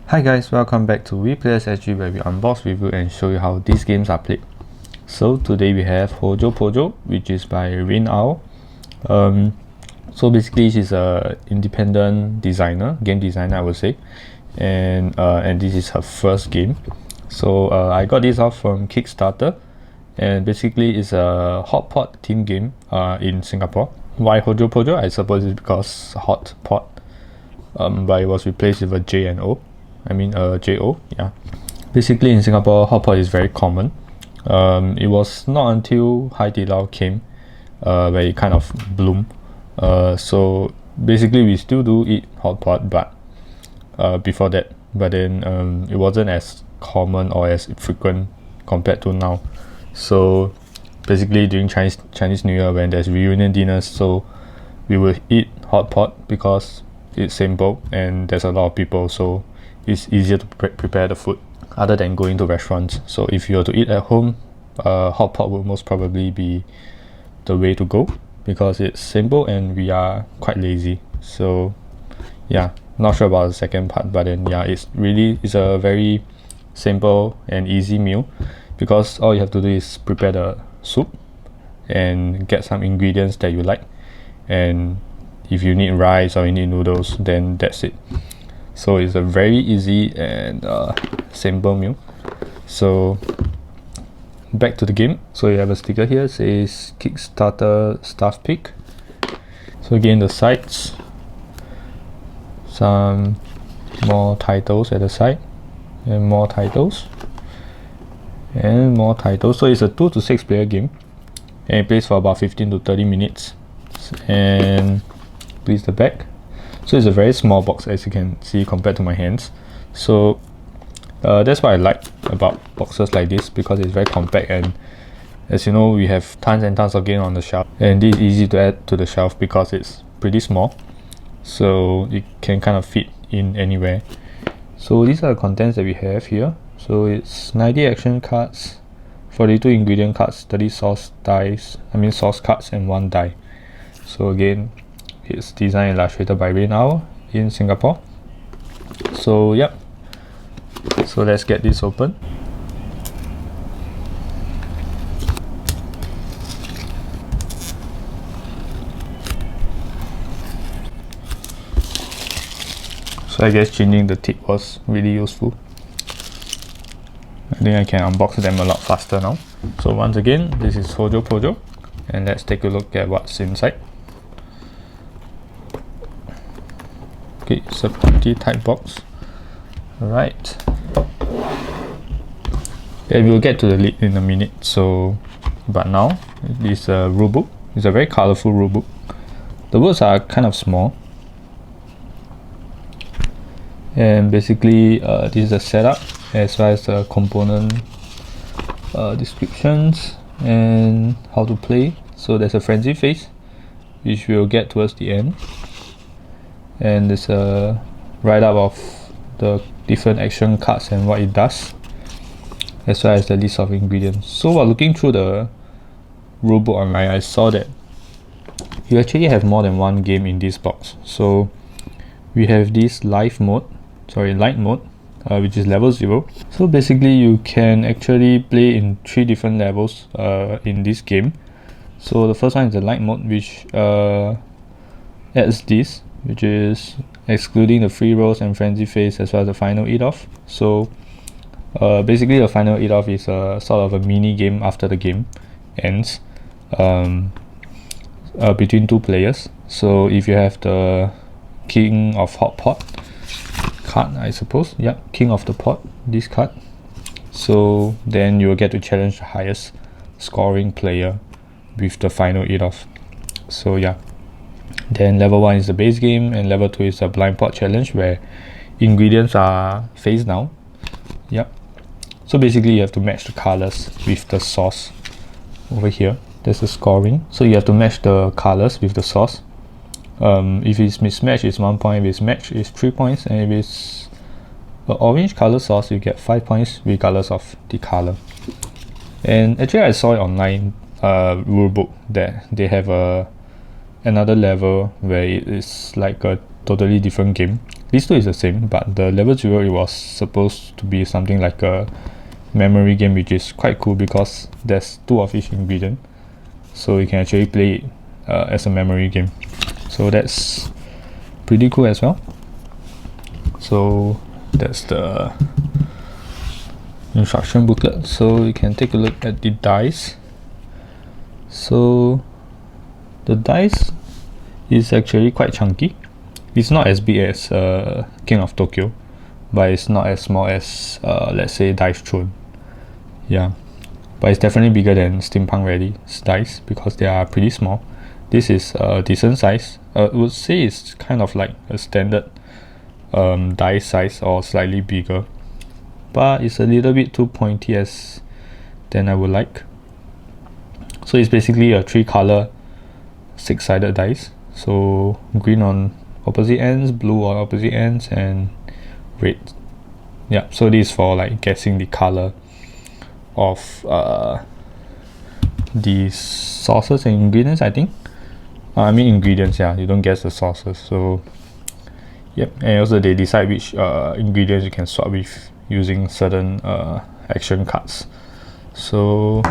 Hi guys, welcome back to WePlayersSG, where we unbox, review and show you how these games are played. So today we have Hojo Pojo, which is by Rayne Aw. So basically she's a independent designer, game designer I would say, and this is her first game. So I got this off from Kickstarter, and basically it's a hot pot team game in Singapore. Why Hojo Pojo? I suppose it's because hot pot, but it was replaced with a J and O. I mean JO, yeah. Basically in Singapore, hot pot is very common. It was not until Hai Di Lao came where it kind of bloomed. So basically we still do eat hot pot, but before that, but then it wasn't as common or as frequent compared to now. So basically during Chinese New Year, when there's reunion dinners, so we will eat hot pot because it's simple and there's a lot of people, so it's easier to prepare the food other than going to restaurants. So if you were to eat at home, hot pot will most probably be the way to go because it's simple and we are quite lazy. So yeah, not sure about the second part, but then yeah, it's a very simple and easy meal because all you have to do is prepare the soup and get some ingredients that you like, and if you need rice or you need noodles, then that's it. So it's a very easy and simple meal. So back to the game. So you have a sticker here, it says Kickstarter staff pick. So again, the sides, some more titles at the side, and more titles, and more titles. So it's a 2 to 6 player game, and it plays for about 15 to 30 minutes. And please the back. So it's a very small box, as you can see, compared to my hands. So that's what I like about boxes like this, because it's very compact, and as you know, we have tons and tons of games on the shelf, and this is easy to add to the shelf because it's pretty small, so it can kind of fit in anywhere. So these are the contents that we have here. So it's 90 action cards, 42 ingredient cards, 30 sauce cards, and 1 die. So again, it's designed and illustrated by Rayne Aw in Singapore. So yep, so let's get this open. So I guess changing the tip was really useful. I think I can unbox them a lot faster now. So once again, this is Hojo Pojo, and let's take a look at what's inside. Okay, it's a pretty tight box. Alright, and we'll get to the lid in a minute. So, but now this rulebook. It's a very colorful rulebook. The words are kind of small, and basically this is the setup as well as the component descriptions and how to play. So there's a frenzy phase, which we'll get towards the end, and there's a write-up of the different action cards and what it does, as well as the list of ingredients. So while looking through the rulebook online, I saw that you actually have more than one game in this box. So we have this light mode, which is level 0. So basically you can actually play in 3 different levels in this game. So the first one is the light mode, which adds this, which is excluding the free rolls and frenzy phase as well as the final eat off. So basically the final eat off is a sort of a mini game after the game ends, between 2 players. So if you have the King of Hot Pot card, I suppose, yep, King of the Pot, this card, so then you will get to challenge the highest scoring player with the final eat off. So yeah, then level 1 is the base game, and level 2 is a blind pot challenge where ingredients are face down. Yep. So basically you have to match the colors with the sauce. Over here there's the scoring, so you have to match the colors with the sauce. If it's mismatched, it's 1 point. If it's matched, it's 3 points, and if it's an orange color sauce, you get 5 points regardless of the color. And actually I saw it online rulebook that they have another level where it is like a totally different game. These two is the same, but the level 0 it was supposed to be something like a memory game, which is quite cool because there's 2 of each ingredient, so you can actually play it as a memory game. So that's pretty cool as well. So that's the instruction booklet. So you can take a look at the dice. So the dice is actually quite chunky. It's not as big as King of Tokyo, but it's not as small as let's say Dice Throne. Yeah, but it's definitely bigger than Steampunk Rally's dice because they are pretty small. This is a decent size. I would say it's kind of like a standard dice size or slightly bigger, but it's a little bit too pointy than I would like. So it's basically a 3-color 6-sided dice. So green on opposite ends, blue on opposite ends, and red. Yeah, so this is for like guessing the color of the sauces and ingredients, I think. I mean ingredients, yeah, you don't guess the sauces. So yep, and also they decide which ingredients you can swap with using certain action cards. So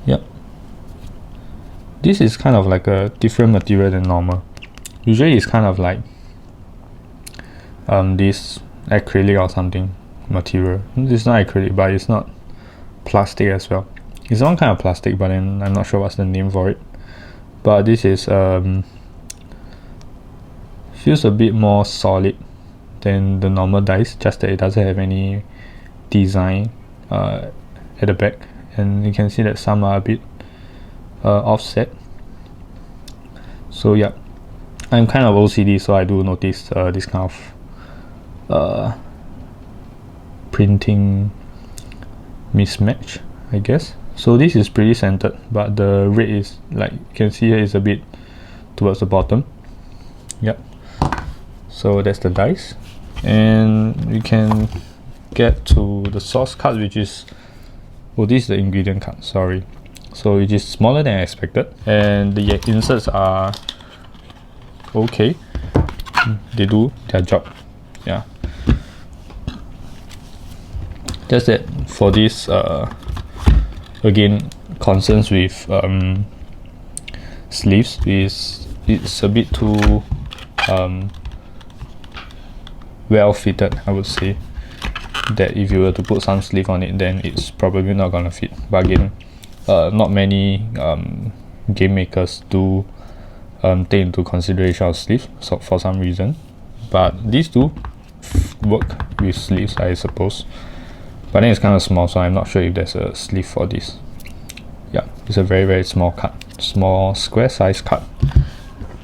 yep, this is kind of like a different material than normal. Usually it's kind of like this acrylic or something material. It's not acrylic, but it's not plastic as well. It's one kind of plastic, but then I'm not sure what's the name for it. But this is feels a bit more solid than the normal dice, just that it doesn't have any design at the back, and you can see that some are a bit offset. So yeah, I'm kind of OCD, so I do notice this kind of printing mismatch, I guess. So this is pretty centered, but the red is, like you can see here, is a bit towards the bottom. Yep. So that's the dice, and we can get to the sauce card, which is, oh, this is the ingredient card, sorry. So it is smaller than I expected, and the inserts are okay. They do their job. Yeah. Just that for this again, concerns with sleeves is it's a bit too well fitted, I would say. That if you were to put some sleeve on it, then it's probably not gonna fit. But again, not many game makers do take into consideration of sleeves, so for some reason. But these do work with sleeves, I suppose. But then it's kind of small, so I'm not sure if there's a sleeve for this. Yeah, it's a very, very small card, small square size card.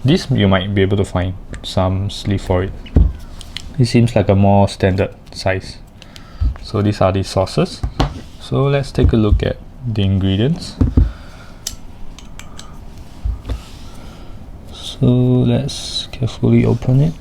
This you might be able to find some sleeve for it. It seems like a more standard size. So these are the sauces. So let's take a look at the ingredients. So let's carefully open it.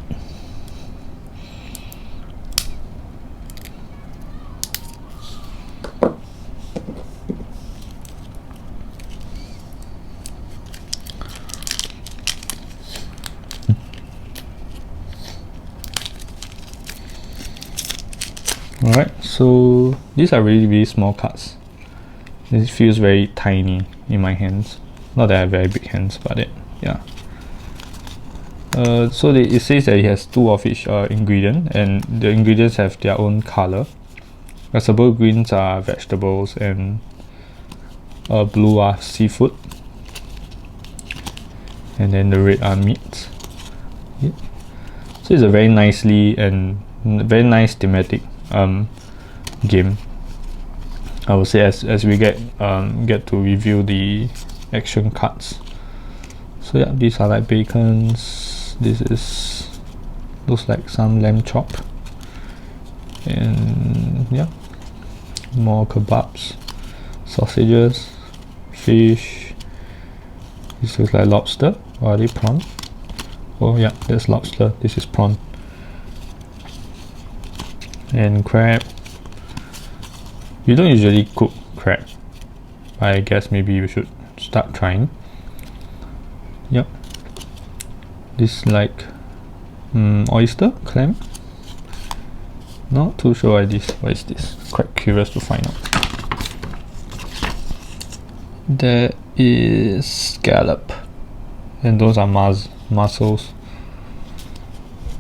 Alright, so these are really, really small cards. It feels very tiny in my hands. Not that I have very big hands, but yeah. So it says that it has 2 of each ingredient, and the ingredients have their own color. I suppose greens are vegetables and blue are seafood, and then the red are meats. Yeah. So it's a very nicely and very nice thematic game. I would say as we get to review the action cards. So yeah, these are like bacons. This is looks like some lamb chop, and yeah, more kebabs, sausages, fish. This looks like lobster. Or are they prawn? Oh yeah, that's lobster. This is prawn. And crab. We don't usually cook crab, but I guess maybe we should start trying. Yep. This like oyster, clam. Not too sure what is this. Quite curious to find out. There is scallop, and those are mussels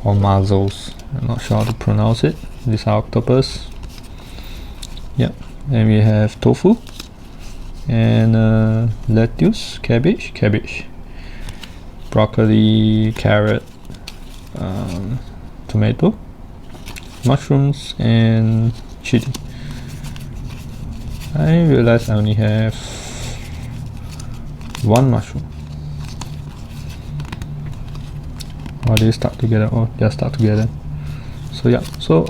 or mussels. I'm not sure how to pronounce it. These are octopus. Yep. And we have tofu and lettuce, cabbage, broccoli, carrot, tomato, mushrooms, and chili. I realized I only have one mushroom. Or they stuck together? Oh, they're stuck together. So yeah. So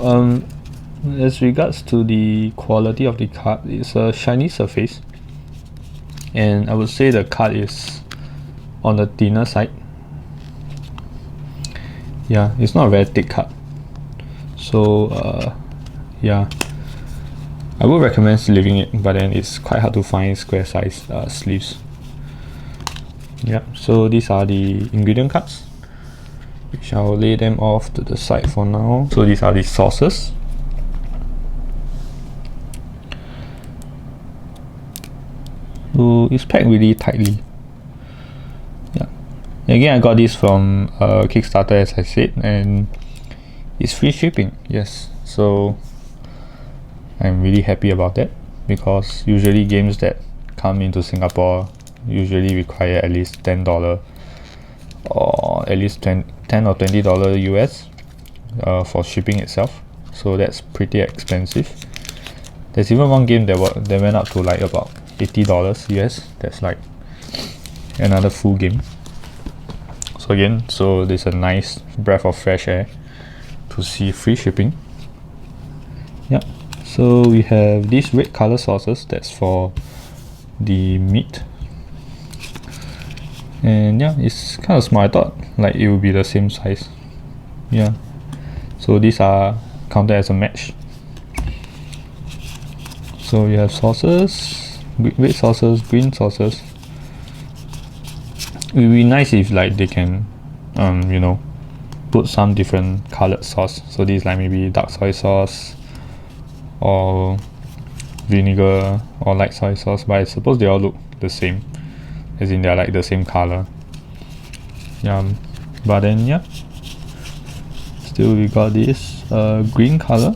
as regards to the quality of the card, it's a shiny surface, and I would say the card is on the thinner side. Yeah, it's not a very thick card. So yeah, I would recommend leaving it, but then it's quite hard to find square size sleeves. Yeah, so these are the ingredient cards, which I'll lay them off to the side for now. So these are the sauces. So it's packed really tightly. Yeah. Again, I got this from Kickstarter, as I said, and it's free shipping. Yes. So I'm really happy about that, because usually games that come into Singapore usually require at least $10 or at least $10 or $20 US for shipping itself. So that's pretty expensive. There's even one game that went up to like about $80 US. That's like another full game. So again, so there's a nice breath of fresh air to see free shipping. Yeah. So we have these red color sauces. That's for the meat. And yeah, it's kind of small. I thought like it would be the same size. Yeah. So these are counted as a match. So we have sauces, red sauces, green sauces. It would be nice if like they can, you know, put some different colored sauce. So these like maybe dark soy sauce or vinegar or light soy sauce. But I suppose they all look the same, as in they're like the same color. Yeah, but then yeah, still we got this green color,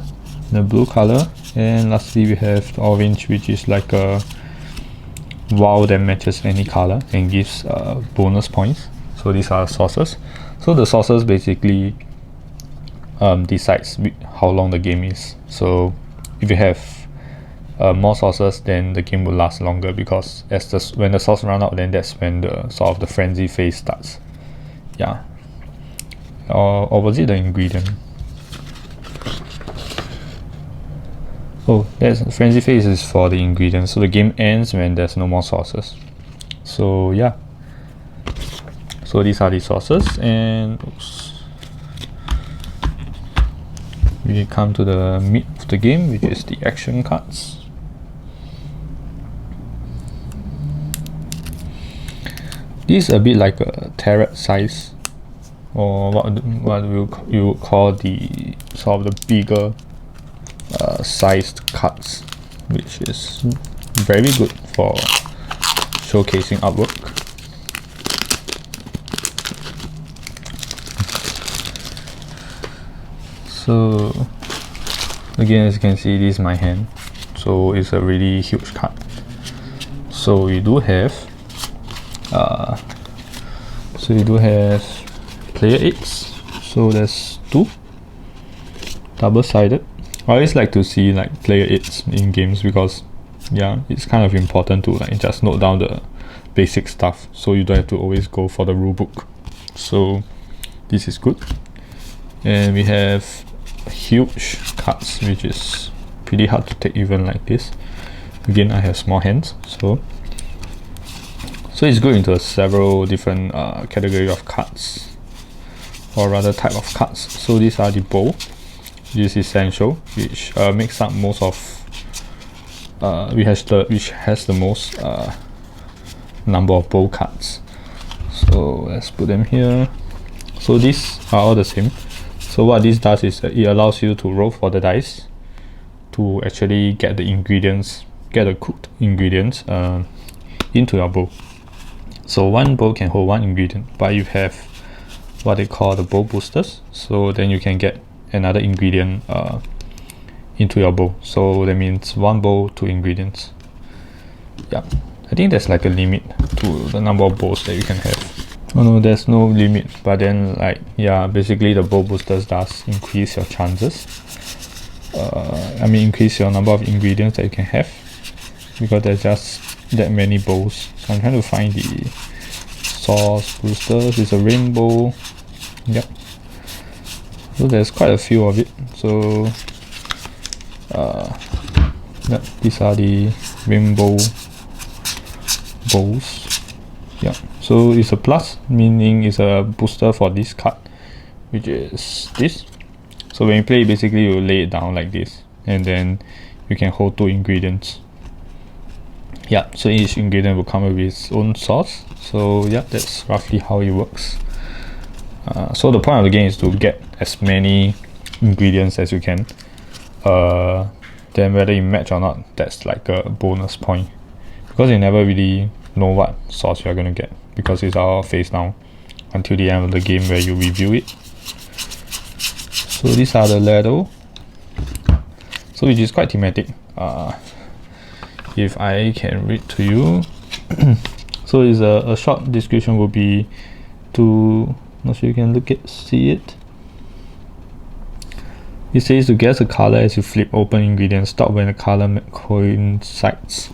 the blue color, and lastly we have the orange, which is like a wow that matches any color and gives bonus points. So these are sauces. So the sauces basically decides how long the game is. So if you have more sauces, then the game will last longer, because when the sauce run out, then that's when the sort of the frenzy phase starts. Yeah. Or was it the ingredient? Oh, that's frenzy phase is for the ingredients. So the game ends when there's no more sauces. So yeah. So these are the sauces, and we come to the meat of the game, which is the action cards. This is a bit like a tarot size, or what you would call the sort of the bigger sized cards, which is very good for showcasing artwork. So again, as you can see, this is my hand, so it's a really huge card. So we do have player aids. So there's 2 double-sided. I always like to see like player aids in games, because yeah, it's kind of important to like just note down the basic stuff, so you don't have to always go for the rulebook. So this is good. And we have huge cards, which is pretty hard to take even like this. Again, I have small hands, so it's good into several different category of cards, or rather type of cards. So these are the bowl. This is essential, which makes up most of which has the most number of bowl cards. So let's put them here. So these are all the same. So what this does is it allows you to roll for the dice to actually get the ingredients, get the cooked ingredients into your bowl. So one bowl can hold one ingredient, but you have what they call the bowl boosters, so then you can get another ingredient into your bowl. So that means one bowl, 2 ingredients. Yeah, I think there's like a limit to the number of bowls that you can have. Oh no, there's no limit, but then like, yeah, basically the bowl boosters does increase your chances. Increase your number of ingredients that you can have, because there's just that many bowls. So I'm trying to find the sauce boosters. It's a rainbow. Yep. So there's quite a few of it. So yep, these are the rainbow bowls. Yeah. So it's a plus, meaning it's a booster for this card, which is this. So when you play, basically you lay it down like this, and then you can hold 2 ingredients. Yeah, so each ingredient will come with its own sauce. So yeah, that's roughly how it works. So the point of the game is to get as many ingredients as you can. Then whether you match or not, that's like a bonus point, because you never really know what sauce you're gonna get, because it's all face down until the end of the game where you review it. So these are the ladle, so which is quite thematic. If I can read to you, so is a short description will be to, not sure you can see it. It says to guess the color as you flip open ingredients, stop when the color coincides.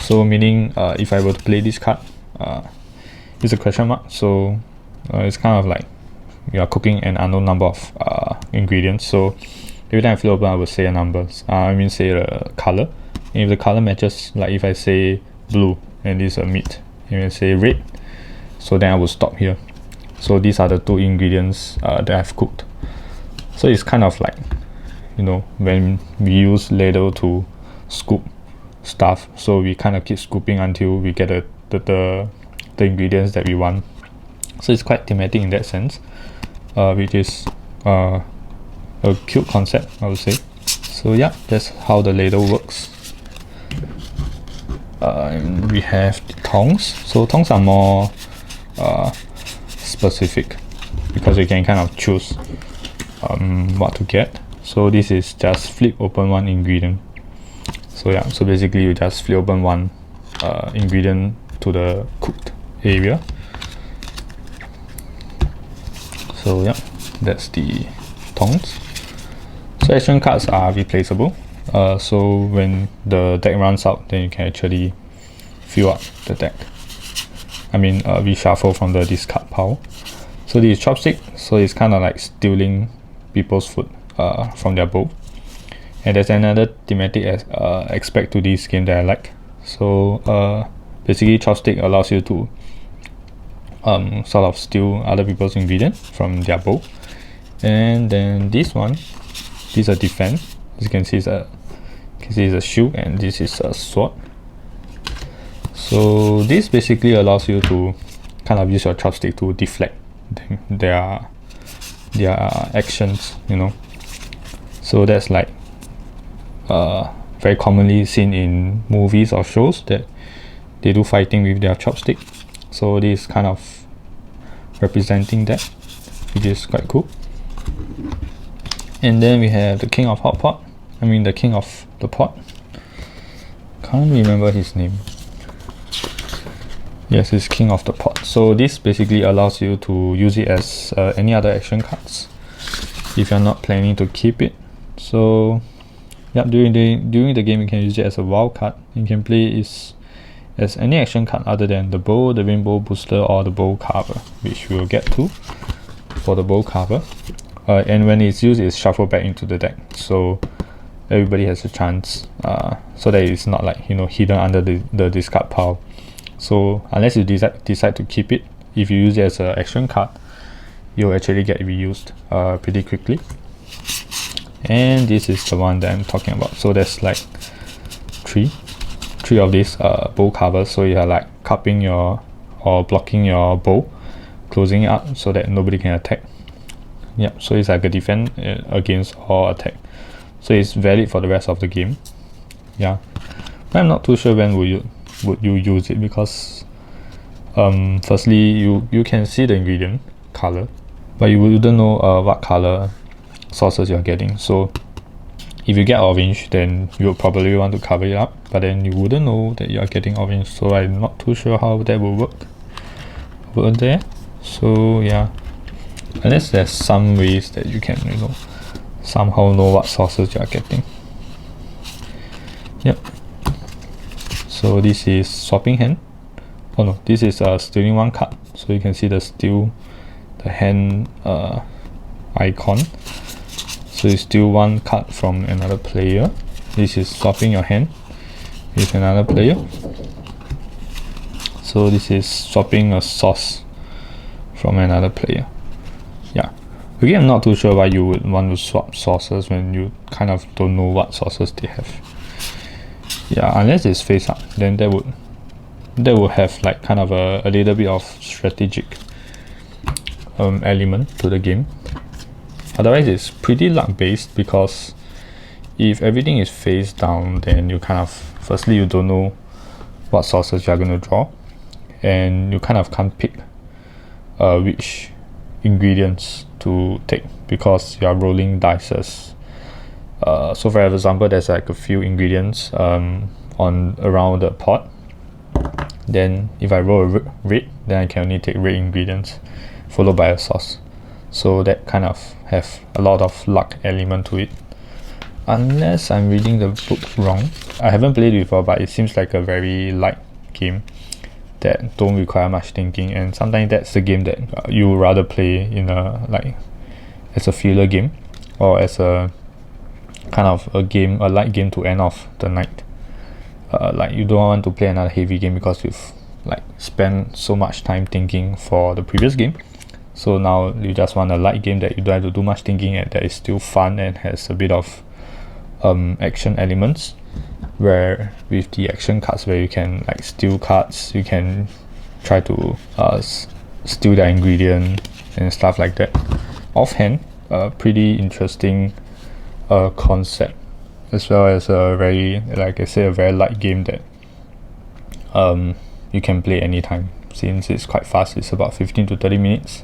So meaning if I were to play this card, it's a question mark, so it's kind of like you are cooking an unknown number of ingredients. So every time I flip open, I will say a number, say a color. And if the color matches, like if I say blue and this is a meat, and I say red, so then I will stop here. So these are the 2 ingredients that I've cooked. So it's kind of like, you know, when we use ladle to scoop stuff, so we kind of keep scooping until we get the ingredients that we want. So it's quite thematic in that sense, which is a cute concept, I would say. So yeah, that's how the ladle works. We have the tongs. So tongs are more specific, because you can kind of choose what to get. So this is just flip open 1 ingredient. So yeah, so basically you just flip open 1 ingredient to the cooked area. So yeah, that's the tongs. So action cards are replaceable. So when the deck runs out, then you can actually fill up the deck. Reshuffle from the discard pile. So this is chopstick, so it's kind of like stealing people's food from their bowl. And there's another thematic aspect to this game that I like. So basically chopstick allows you to sort of steal other people's ingredients from their bowl. And then this one, this is a defense. As you can see, it's a shield, and this is a sword. So this basically allows you to kind of use your chopstick to deflect their actions, you know. So that's like very commonly seen in movies or shows, that they do fighting with their chopstick. So this is kind of representing that, which is quite cool. And then we have the king of hot pot. The king of the pot. Can't remember his name. Yes, it's king of the pot. So this basically allows you to use it as any other action cards if you're not planning to keep it. So yeah, during the game you can use it as a wild card. You can play it as any action card other than the bow, the rainbow booster, or the bow cover, which we'll get to for the bow cover. And when it's used, it's shuffled back into the deck, so everybody has a chance, so that it's not like, you know, hidden under the discard pile. So unless you decide to keep it, if you use it as an action card, you'll actually get reused pretty quickly. And this is the one that I'm talking about. So there's like three of these bow covers. So you are like cupping or blocking your bow, closing it up so that nobody can attack. Yeah, so it's like a defense against all attack, so it's valid for the rest of the game. Yeah, but I'm not too sure when would you use it, because firstly you can see the ingredient color, but you wouldn't know what color sauces you're getting. So if you get orange, then you would probably want to cover it up, but then you wouldn't know that you're getting orange, so I'm not too sure how that will work over there. So yeah, unless there's some ways that you can, you know, somehow know what sauces you are getting. Yep. So this is swapping hand. Oh no, this is stealing one card. So you can see the steal, the hand icon. So you steal one card from another player. This is swapping your hand with another player. So this is swapping a sauce from another player. Yeah. Again, I'm not too sure why you would want to swap sauces when you kind of don't know what sauces they have. Yeah, unless it's face up, then that would have like kind of a little bit of strategic element to the game. Otherwise it's pretty luck based, because if everything is face down, then you kind of, firstly you don't know what sauces you are going to draw, and you kind of can't pick which ingredients to take, because you are rolling dices. So for example, there's like a few ingredients on around the pot, then if I roll a red, then I can only take red ingredients followed by a sauce. So that kind of have a lot of luck element to it, unless I'm reading the book wrong. I haven't played it before, but it seems like a very light game that don't require much thinking, and sometimes that's the game that you would rather play in a, like, as a filler game, or as a kind of a light game to end off the night. Like you don't want to play another heavy game because you've like spent so much time thinking for the previous game. So now you just want a light game that you don't have to do much thinking and that is still fun and has a bit of action elements, where with the action cards where you can like steal cards, you can try to steal their ingredient and stuff like that. Offhand, pretty interesting concept, as well as a very, like I said, a very light game that you can play anytime, since it's quite fast. It's about 15 to 30 minutes.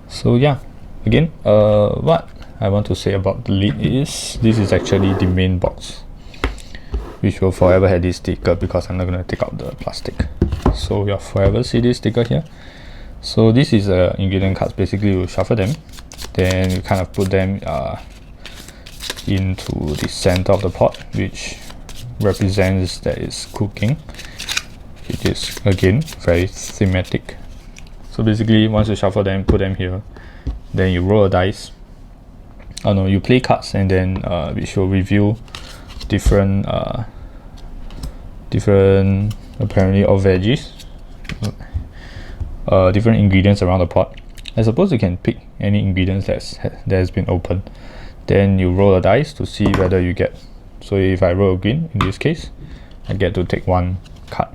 So yeah, again, what I want to say about the lid is this is actually the main box, which will forever have this sticker because I'm not going to take out the plastic. So you'll forever see this sticker here. So this is ingredient cards. Basically you shuffle them, then you kind of put them into the center of the pot, which represents that it's cooking, which is again very thematic. So basically once you shuffle them, put them here, then you roll a dice. Oh no, you play cards, and then which will reveal different apparently of veggies, different ingredients around the pot. I suppose you can pick any ingredients that has been opened. Then you roll a dice to see whether you get. So if I roll a green, in this case, I get to take one card.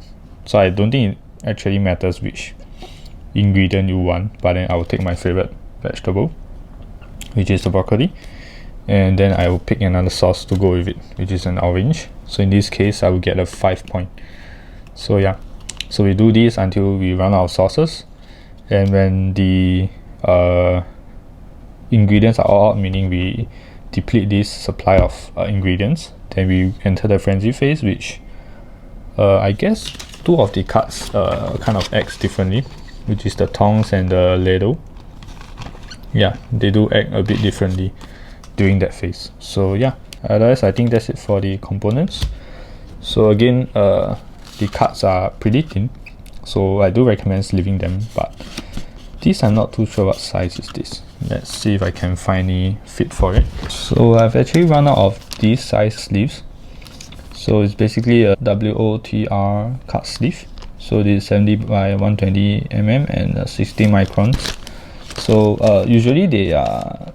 So I don't think it actually matters which ingredient you want, but then I will take my favorite vegetable, which is the broccoli, and then I will pick another sauce to go with it, which is an orange. So in this case I will get a 5 point. So yeah, so we do this until we run out of sauces, and when the ingredients are all out, meaning we deplete this supply of ingredients, then we enter the frenzy phase, which I guess two of the cards kind of acts differently, which is the tongs and the ladle. Yeah, they do act a bit differently during that phase. So yeah, otherwise I think that's it for the components. So again, the cards are pretty thin, so I do recommend leaving them, but this I'm not too sure what size is this. Let's see if I can find any fit for it. So I've actually run out of these size sleeves. So it's basically a WOTR card sleeve. So this is 70 by 120 mm and 60 microns. So usually they are,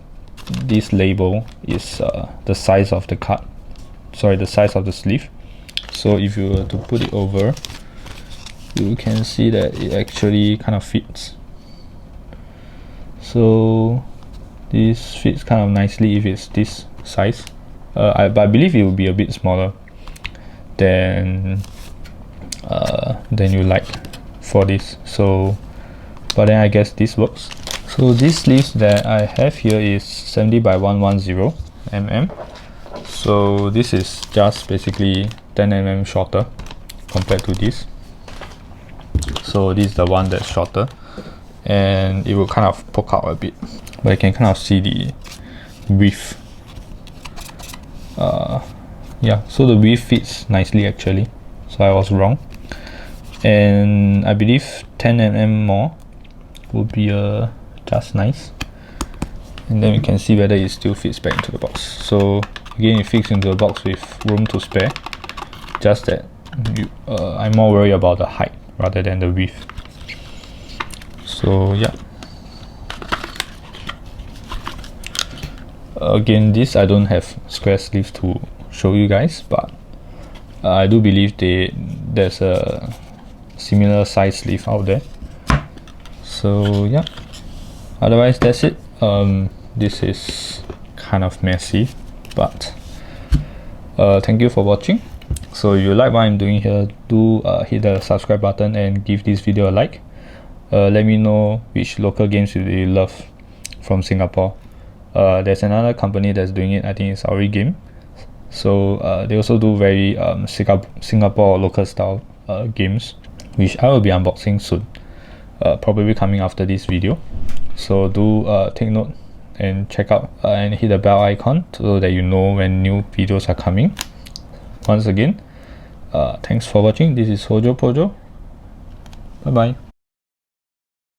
this label is the size of the card, sorry, the size of the sleeve. So if you were to put it over, you can see that it actually kind of fits. So This fits kind of nicely if it's this size. But I believe it will be a bit smaller than you like for this. So, but then I guess this works. So this sleeves that I have here is 70 by 110 mm. So this is just basically 10 mm shorter compared to this. So this is the one that's shorter, and it will kind of poke out a bit, but you can kind of see the width. Yeah, so the width fits nicely actually, so I was wrong. And I believe 10 mm more would be just nice. And then we can see whether it still fits back into the box. So again, it fits into the box with room to spare, just that I'm more worried about the height rather than the width. So yeah, again, this I don't have square sleeves to show you guys, but I do believe there's a similar size sleeve out there. So yeah, otherwise that's it. This is kind of messy, but thank you for watching. So if you like what I'm doing here, do hit the subscribe button and give this video a like. Let me know which local games you really love from Singapore. There's another company that's doing it. I think it's Auri Game. So they also do very Singapore local style games, which I will be unboxing soon, probably coming after this video. So do take note and check out and hit the bell icon so that you know when new videos are coming. Once again, thanks for watching. This is Hojo Pojo. Bye bye.